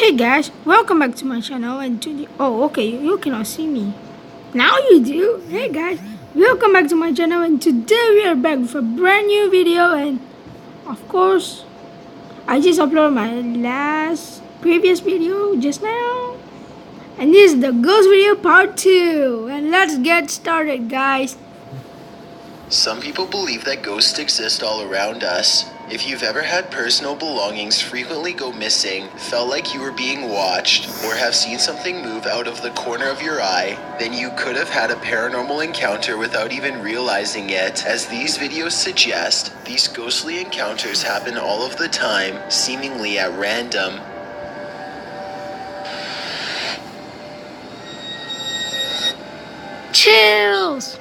Hey guys, welcome back to my channel and today, okay, you cannot see me. Now you do. Hey guys, welcome back to my channel and today we are back with a brand new video and of course, I just uploaded my previous video just now. And this is the ghost video part 2 and let's get started guys. Some people believe that ghosts exist all around us. If you've ever had personal belongings frequently go missing, felt like you were being watched, or have seen something move out of the corner of your eye, then you could have had a paranormal encounter without even realizing it. As these videos suggest, these ghostly encounters happen all of the time, seemingly at random. Chills!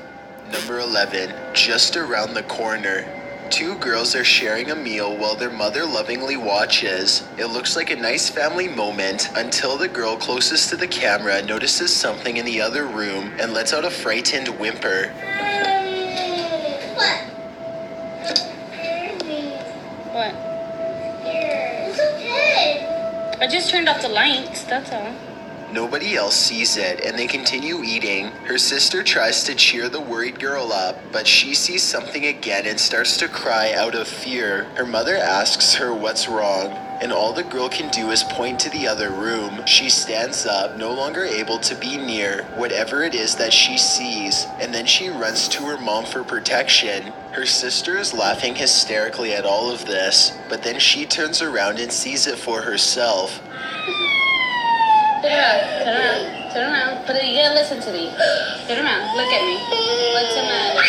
Number 11, just around the corner. Two girls are sharing a meal while their mother lovingly watches. It looks like a nice family moment until the girl closest to the camera notices something in the other room and lets out a frightened whimper. What? It's okay. I just turned off the lights, that's all. Nobody else sees it, and they continue eating. Her sister tries to cheer the worried girl up, but she sees something again and starts to cry out of fear. Her mother asks her what's wrong, and all the girl can do is point to the other room. She stands up, no longer able to be near whatever it is that she sees, and then she runs to her mom for protection. Her sister is laughing hysterically at all of this, but then she turns around and sees it for herself. Turn around. But you gotta listen to me. Turn around, look at me. What's the matter?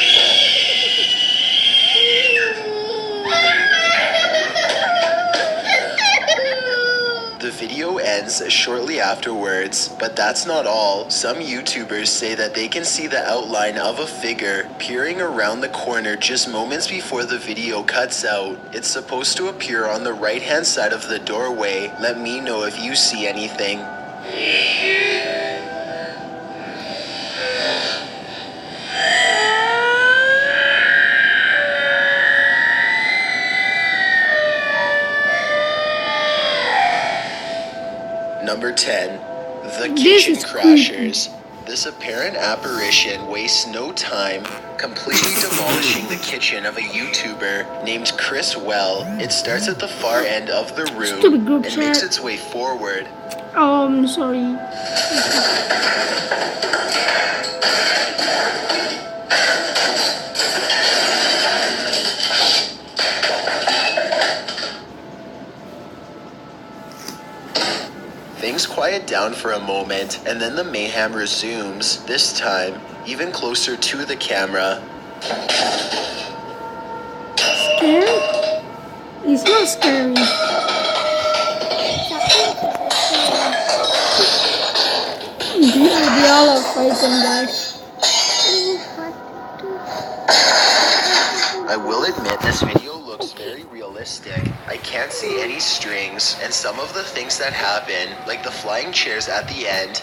The video ends shortly afterwards, but that's not all. Some YouTubers say that they can see the outline of a figure peering around the corner just moments before the video cuts out. It's supposed to appear on the right-hand side of the doorway. Let me know if you see anything. Number 10, the Kitchen Crashers. This apparent apparition wastes no time, completely demolishing the kitchen of a YouTuber named Chris Well. It starts at the far end of the room and makes its way forward. Oh, I'm sorry. Things quiet down for a moment, and then the mayhem resumes, this time even closer to the camera. Scary? It's not scary. We all are frightened, guys. I will admit this video looks very realistic. I can't see any strings, and some of the things that happen, like the flying chairs at the end,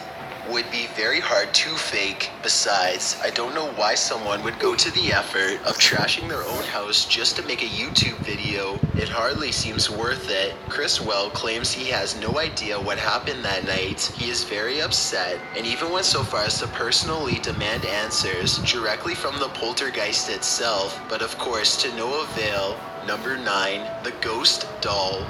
would be very hard to fake. Besides, I don't know why someone would go to the effort of trashing their own house just to make a YouTube video. It hardly seems worth it. Chris Well claims he has no idea what happened that night. He is very upset, and even went so far as to personally demand answers directly from the poltergeist itself, but of course to no avail. Number 9, the Ghost Doll.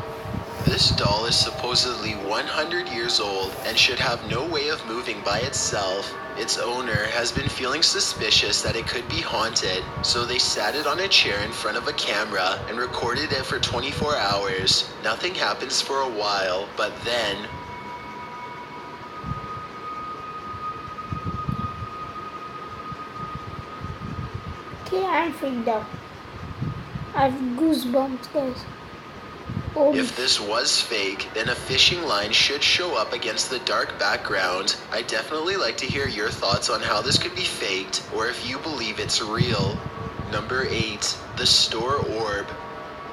This doll is supposedly 100 years old and should have no way of moving by itself. Its owner has been feeling suspicious that it could be haunted, so they sat it on a chair in front of a camera and recorded it for 24 hours. Nothing happens for a while, but then... Okay, I'm freaked out. I have goosebumps, guys. If this was fake, then a fishing line should show up against the dark background. I'd definitely like to hear your thoughts on how this could be faked, or if you believe it's real. Number 8, the store orb.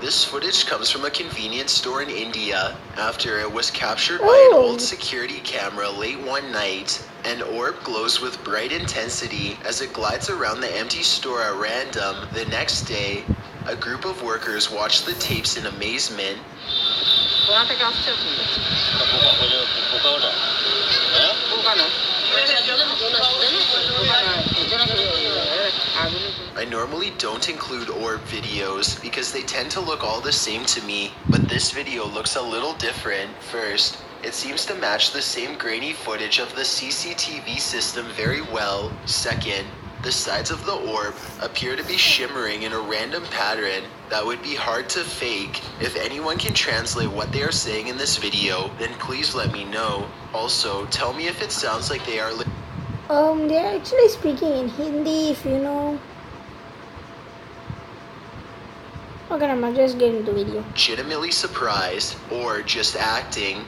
This footage comes from a convenience store in India after it was captured by an old security camera late one night. An orb glows with bright intensity as it glides around the empty store at random. The next day, a group of workers watch the tapes in amazement. I normally don't include orb videos because they tend to look all the same to me, but this video looks a little different. First, it seems to match the same grainy footage of the CCTV system very well. Second, the sides of the orb appear to be shimmering in a random pattern that would be hard to fake. If anyone can translate what they are saying in this video, then please let me know. Also, tell me if it sounds like they are They're actually speaking in Hindi, if you know. Okay, I'm just get into video. legitimately surprised or just acting.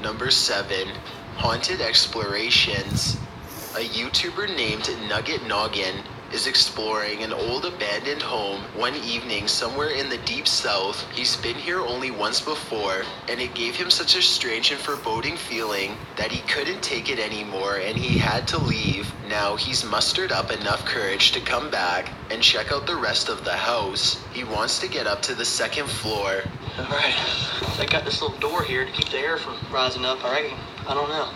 Number 7, Haunted Explorations. A YouTuber named Nugget Noggin is exploring an old abandoned home one evening somewhere in the deep south. He's been here only once before, and it gave him such a strange and foreboding feeling that he couldn't take it anymore and he had to leave. Now he's mustered up enough courage to come back and check out the rest of the house. He wants to get up to the 2nd floor. Alright, they got this little door here to keep the air from rising up, I reckon. I don't know.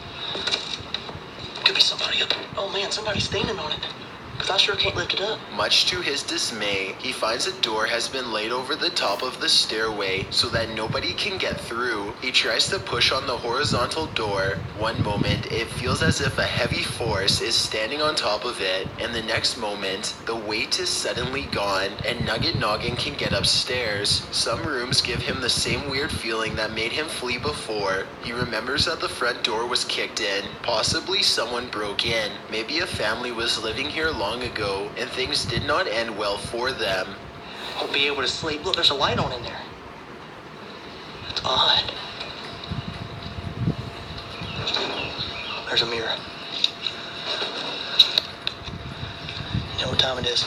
Could be somebody up. Oh man, somebody's standing on it. Because I sure can't lift it up. Much to his dismay, he finds a door has been laid over the top of the stairway so that nobody can get through. He tries to push on the horizontal door. One moment, it feels as if a heavy force is standing on top of it, and the next moment, the weight is suddenly gone, and Nugget Noggin can get upstairs. Some rooms give him the same weird feeling that made him flee before. He remembers that the front door was kicked in. Possibly someone broke in. Maybe a family was living here long ago, and things did not end well for them. Won't be able to sleep. Look, there's a light on in there. It's odd. There's a mirror. You know what time it is?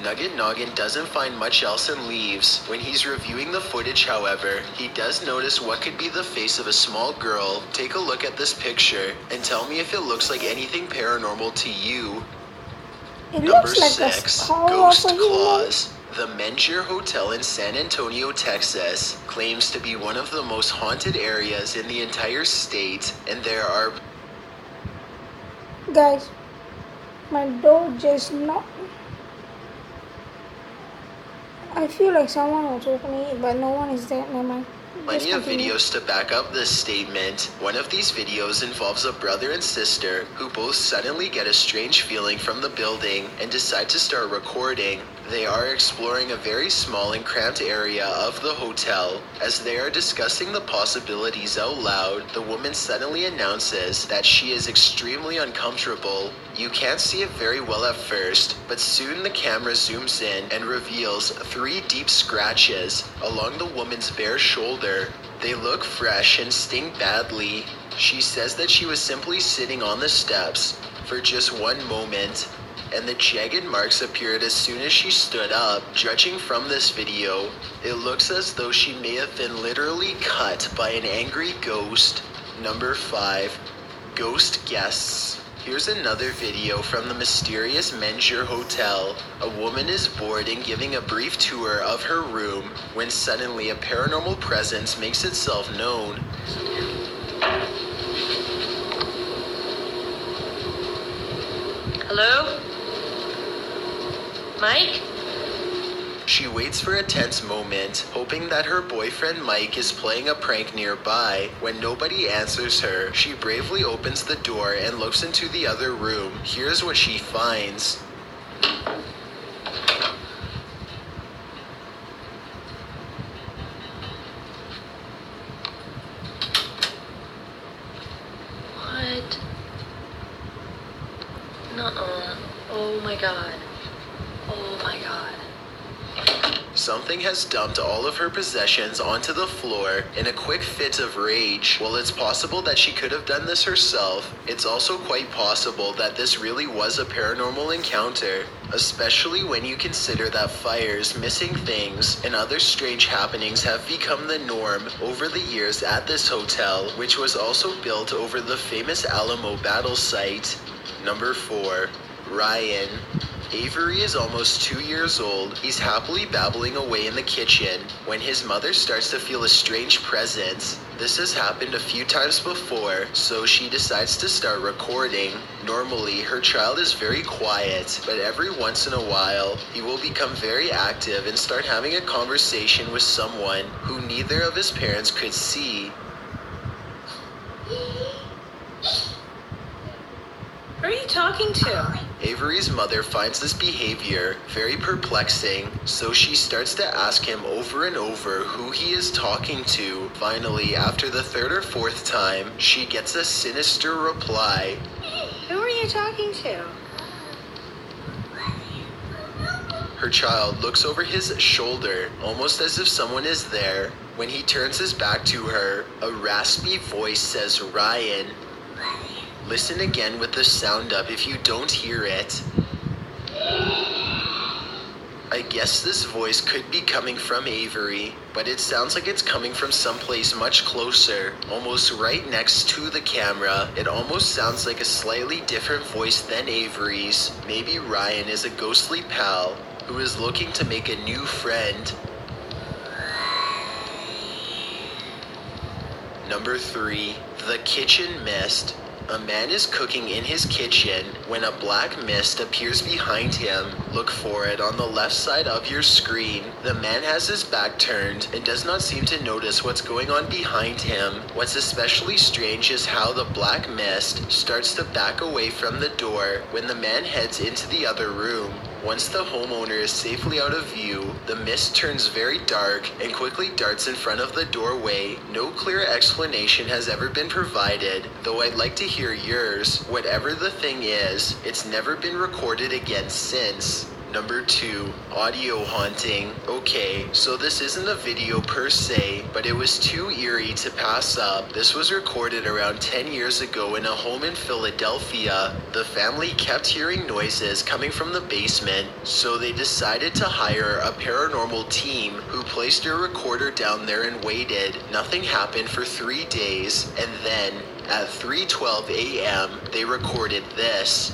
Nugget Noggin doesn't find much else and leaves. When he's reviewing the footage, however, he does notice what could be the face of a small girl. Take a look at this picture and tell me if it looks like anything paranormal to you. It Number looks like 6, a skull Ghost of a human. Claws. The Mengier Hotel in San Antonio, Texas, claims to be one of the most haunted areas in the entire state, and there are... Guys, my door just knocked. I feel like someone was opening it, but no one is there. Never mind. Plenty Just of continue. videos to back up this statement. One of these videos involves a brother and sister who both suddenly get a strange feeling from the building and decide to start recording. They are exploring a very small and cramped area of the hotel. As they are discussing the possibilities out loud, the woman suddenly announces that she is extremely uncomfortable. You can't see it very well at first, but soon the camera zooms in and reveals 3 deep scratches along the woman's bare shoulder. They look fresh and sting badly. She says that she was simply sitting on the steps for just one moment, and the jagged marks appeared as soon as she stood up. Judging from this video, it looks as though she may have been literally cut by an angry ghost. Number 5, Ghost Guests. Here's another video from the mysterious Mengier Hotel. A woman is bored and giving a brief tour of her room when suddenly a paranormal presence makes itself known. Hello? Mike? She waits for a tense moment, hoping that her boyfriend Mike is playing a prank nearby. When nobody answers her, she bravely opens the door and looks into the other room. Here's what she finds. What? Nuh-uh. Oh my god. Oh my god. Something has dumped all of her possessions onto the floor in a quick fit of rage. While it's possible that she could have done this herself, it's also quite possible that this really was a paranormal encounter, especially when you consider that fires, missing things, and other strange happenings have become the norm over the years at this hotel, which was also built over the famous Alamo battle site. Number 4, Ryan. Avery is almost 2 years old. He's happily babbling away in the kitchen when his mother starts to feel a strange presence. This has happened a few times before, so she decides to start recording. Normally, her child is very quiet, but every once in a while, he will become very active and start having a conversation with someone who neither of his parents could see. Who are you talking to? Avery's mother finds this behavior very perplexing, so she starts to ask him over and over who he is talking to. Finally, after the third or fourth time, she gets a sinister reply. Who are you talking to? Her child looks over his shoulder, almost as if someone is there. When he turns his back to her, a raspy voice says, "Ryan." Listen again with the sound up if you don't hear it. I guess this voice could be coming from Avery, but it sounds like it's coming from someplace much closer, almost right next to the camera. It almost sounds like a slightly different voice than Avery's. Maybe Ryan is a ghostly pal who is looking to make a new friend. Number 3, the kitchen mist. A man is cooking in his kitchen when a black mist appears behind him. Look for it on the left side of your screen. The man has his back turned and does not seem to notice what's going on behind him. What's especially strange is how the black mist starts to back away from the door when the man heads into the other room. Once the homeowner is safely out of view, the mist turns very dark and quickly darts in front of the doorway. No clear explanation has ever been provided, though I'd like to hear yours. Whatever the thing is, it's never been recorded again since. Number 2, audio haunting. Okay, so this isn't a video per se, but it was too eerie to pass up. This was recorded around 10 years ago in a home in Philadelphia. The family kept hearing noises coming from the basement, so they decided to hire a paranormal team who placed their recorder down there and waited. Nothing happened for 3 days, and then at 3:12 a.m., they recorded this.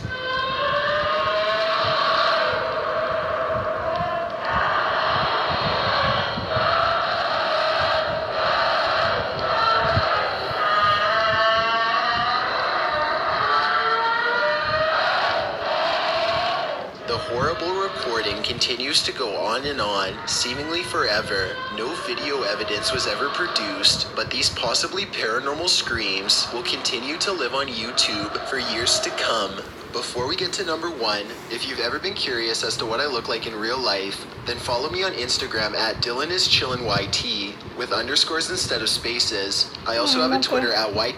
The horrible recording continues to go on and on, seemingly forever. No video evidence was ever produced, but these possibly paranormal screams will continue to live on YouTube for years to come. Before we get to number 1, if you've ever been curious as to what I look like in real life, then follow me on Instagram at DylanIsChillinYT with underscores instead of spaces. I also have a Twitter at White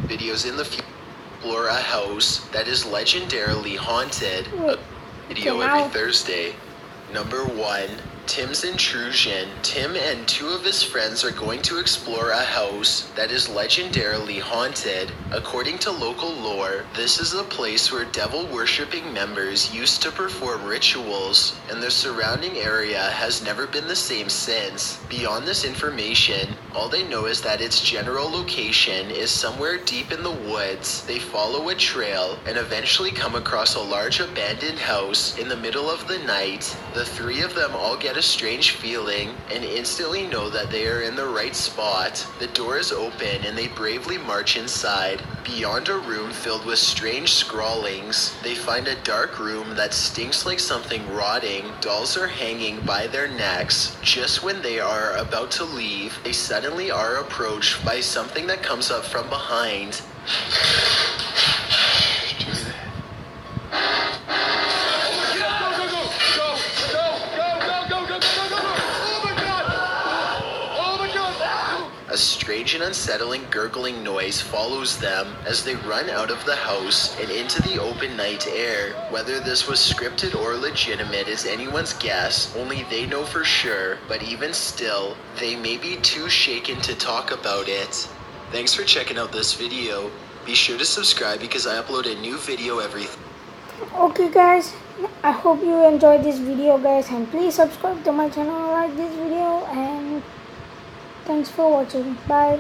Videos in the future. Explore a house that is legendarily haunted. Video every Thursday. Number 1, Tim's intrusion. Tim and 2 of his friends are going to explore a house that is legendarily haunted. According to local lore, this is a place where devil-worshipping members used to perform rituals, and the surrounding area has never been the same since. Beyond this information, all they know is that its general location is somewhere deep in the woods. They follow a trail and eventually come across a large abandoned house in the middle of the night. The 3 of them all get a strange feeling and instantly know that they are in the right spot. The door is open and they bravely march inside. Beyond a room filled with strange scrawlings, they find a dark room that stinks like something rotting. Dolls are hanging by their necks. Just when they are about to leave, they suddenly are approached by something that comes up from behind. A strange and unsettling gurgling noise follows them as they run out of the house and into the open night air. Whether this was scripted or legitimate is anyone's guess, only they know for sure, but even still, they may be too shaken to talk about it. Thanks for checking out this video. Be sure to subscribe because I upload a new video every Okay guys, I hope you enjoyed this video guys, and please subscribe to my channel, like this video, and thanks for watching. Bye.